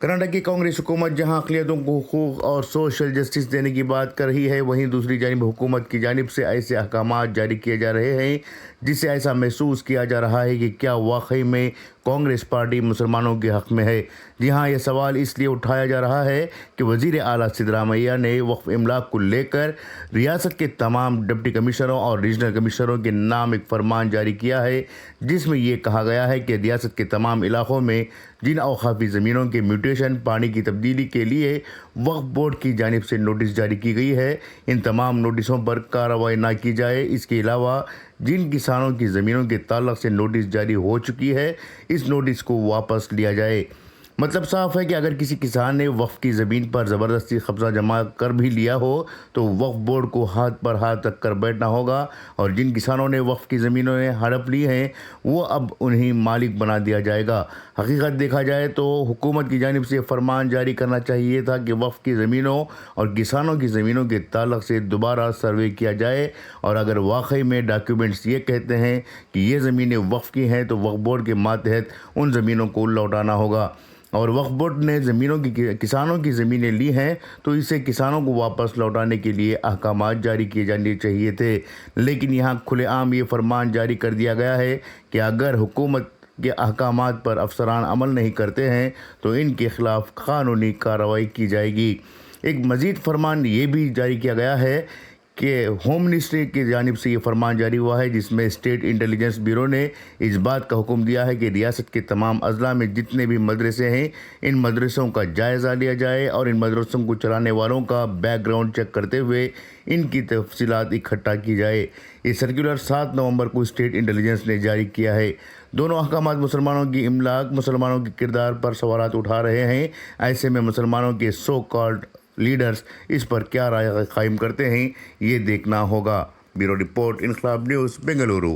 कर्नाटक की कांग्रेस हुकूमत जहां अक़लियतों को हुकूक और सोशल जस्टिस देने की बात कर रही है, वहीं दूसरी जानिब हुकूमत की जानिब से ऐसे अहकामात जारी किए जा रहे हैं जिससे ऐसा महसूस किया जा रहा है कि क्या वाकई में कांग्रेस पार्टी मुसलमानों के हक़ में है। जी हाँ, यह सवाल इसलिए उठाया जा रहा है कि वज़ीर आला सिद्धरामैया ने वक्फ इमलाक को लेकर रियासत के तमाम डिप्टी कमिश्नरों और रीजनल कमिश्नरों के नाम एक फरमान जारी किया है, जिसमें यह कहा गया है कि रियासत के तमाम इलाकों में जिन अवकाफी ज़मीनों के म्यूटेशन पानी की तब्दीली के लिए वक्फ बोर्ड की जानिब से नोटिस जारी की गई है, इन तमाम नोटिसों पर कार्रवाई ना की जाए। इसके अलावा जिन किसानों की ज़मीनों के ताल्लुक़ से नोटिस जारी हो चुकी है, इस नोटिस को वापस लिया जाए। मतलब साफ है कि अगर किसी किसान ने वक्फ की ज़मीन पर ज़बरदस्ती कब्ज़ा जमा कर भी लिया हो तो वक्फ बोर्ड को हाथ पर हाथ रख कर बैठना होगा, और जिन किसानों ने वक्फ की ज़मीनों ने हड़प ली हैं वो अब उन्हें मालिक बना दिया जाएगा। हकीकत देखा जाए तो हुकूमत की जानिब से फरमान जारी करना चाहिए था कि वक्फ की ज़मीनों और किसानों की ज़मीनों के ताल्लुक़ से दोबारा सर्वे किया जाए, और अगर वाकई में डॉक्यूमेंट्स ये कहते हैं कि ये ज़मीनें वक्फ की हैं तो वक्फ बोर्ड के मातहत उन ज़मीनों को लौटाना होगा। और वक्फ बोर्ड ने ज़मीनों की किसानों की ज़मीनें ली हैं तो इसे किसानों को वापस लौटाने के लिए अहकामात जारी किए जाने चाहिए थे, लेकिन यहाँ खुलेआम ये फरमान जारी कर दिया गया है कि अगर हुकूमत के अहकामात पर अफसरान अमल नहीं करते हैं तो इनके ख़िलाफ़ क़ानूनी कार्रवाई की जाएगी। एक मज़ीद फरमान ये भी जारी किया गया है कि होम मिनिस्ट्री की जानिब से ये फरमान जारी हुआ है, जिसमें स्टेट इंटेलिजेंस ब्यूरो ने इस बात का हुक्म दिया है कि रियासत के तमाम अजला में जितने भी मदरसे हैं, इन मदरसों का जायज़ा लिया जाए और इन मदरसों को चलाने वालों का बैकग्राउंड चेक करते हुए इनकी तफसीलात इकट्ठा की जाए। ये सर्कुलर 7 नवंबर को स्टेट इंटेलिजेंस ने जारी किया है। दोनों अहकामात मुसलमानों की इमलाक, मुसलमानों के किरदार पर सवालात उठा रहे हैं। ऐसे में मुसलमानों के सो कॉल्ड लीडर्स इस पर क्या राय कायम करते हैं, ये देखना होगा। ब्यूरो रिपोर्ट, इनकलाब न्यूज़, बेंगलुरु।